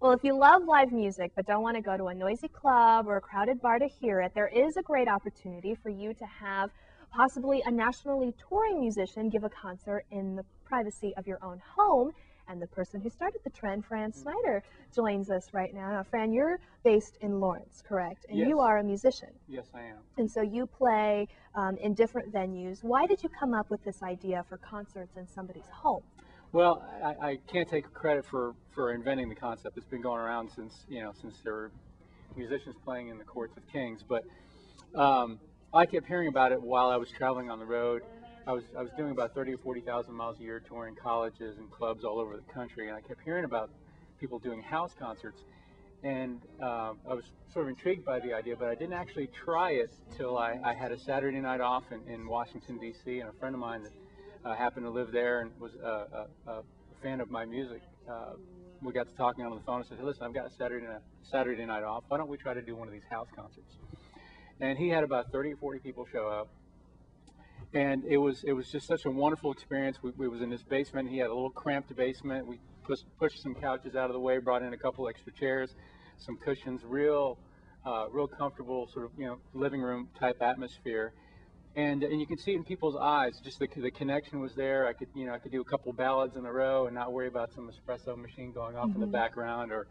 Well, if you love live music but don't want to go to a noisy club or a crowded bar to hear it, there is a great opportunity for you to have possibly a nationally touring musician give a concert in the privacy of your own home. And the person who started the trend, Fran Snyder, joins us right now. Now, Fran, you're based in Lawrence, correct? And Yes. you are a musician. Yes, I am. And so you play in different venues. Why did you come up with this idea for concerts in somebody's home? Well, I can't take credit for inventing the concept. It's been going around since since there were musicians playing in the courts of kings. But I kept hearing about it while I was traveling on the road. I was doing about 30 or 40,000 miles a year touring colleges and clubs all over the country, and I kept hearing about people doing house concerts. And I was sort of intrigued by the idea, but I didn't actually try it till I had a Saturday night off in Washington, D.C., and a friend of mine that happened to live there and was a fan of my music. We got to talking on the phone and said, hey, listen, I've got a Saturday night off. Why don't we try to do one of these house concerts? And he had about 30 or 40 people show up. And it was just such a wonderful experience. We was in his basement. He had a little cramped basement. We pushed some couches out of the way, brought in a couple extra chairs, some cushions, real comfortable sort of living room type atmosphere. And you can see it in people's eyes. Just the connection was there. I could do a couple ballads in a row and not worry about some espresso machine going off in the background or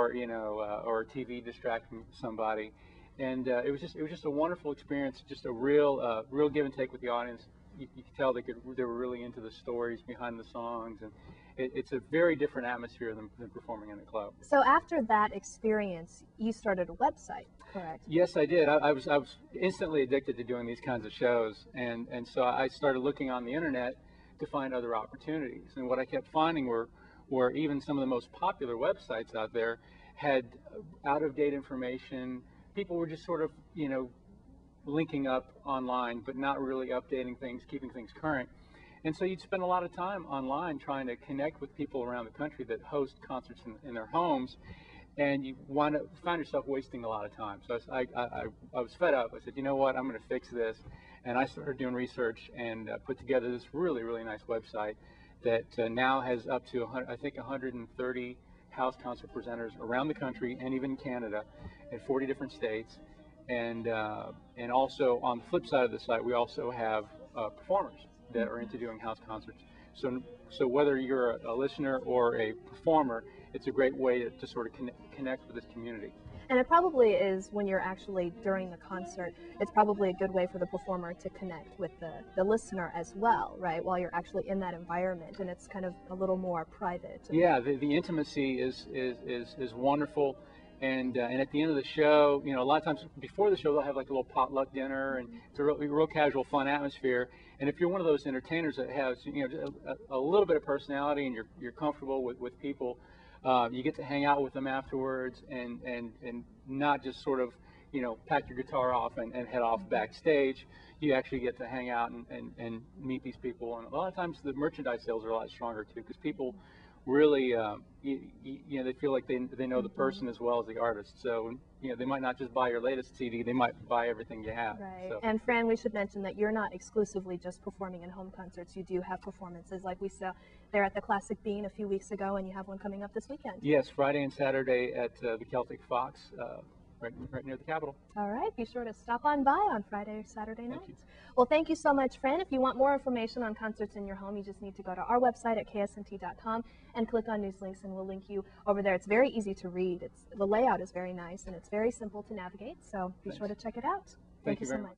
a TV distracting somebody. And it was just a wonderful experience, just a real give and take with the audience. You could tell they were really into the stories behind the songs, and it's a very different atmosphere than performing in a club. So after that experience, you started a website, correct? Yes, I did. I was instantly addicted to doing these kinds of shows, and so I started looking on the internet to find other opportunities. And what I kept finding were even some of the most popular websites out there had out-of-date information. People were just sort of, linking up online, but not really updating things, keeping things current. And so you'd spend a lot of time online trying to connect with people around the country that host concerts in their homes, and you find yourself wasting a lot of time. So I was fed up. I said, you know what, I'm going to fix this. And I started doing research and put together this really, really nice website that now has up to, I think, 130 house concert presenters around the country and even Canada in 40 different states. And also on the flip side of the site, we also have performers that are into doing house concerts. So whether you're a listener or a performer, it's a great way to sort of connect with this community. And it probably is, when you're actually during the concert, it's probably a good way for the performer to connect with the listener as well, right? While you're actually in that environment, and it's kind of a little more private. Yeah, the intimacy is wonderful. And at the end of the show, a lot of times before the show, they'll have like a little potluck dinner, and it's a real casual, fun atmosphere. And if you're one of those entertainers that has a little bit of personality and you're comfortable with people, you get to hang out with them afterwards and not just sort of pack your guitar off and head off backstage. You actually get to hang out and meet these people. And a lot of times the merchandise sales are a lot stronger too, because people really they feel like they know the person as well as the artist. So they might not just buy your latest CD, they might buy everything you have. Right. So. And Fran, we should mention that you're not exclusively just performing in home concerts. You do have performances, like we saw there at the Classic Bean a few weeks ago, and you have one coming up this weekend. Yes, Friday and Saturday at the Celtic Fox, right near the Capitol. All right, be sure to stop on by on Friday or Saturday nights. Thank you. Well, thank you so much, Fran. If you want more information on concerts in your home, you just need to go to our website at ksnt.com and click on News Links, and we'll link you over there. It's very easy to read. The layout is very nice, and it's very simple to navigate, so be sure to check it out. Thank you so much.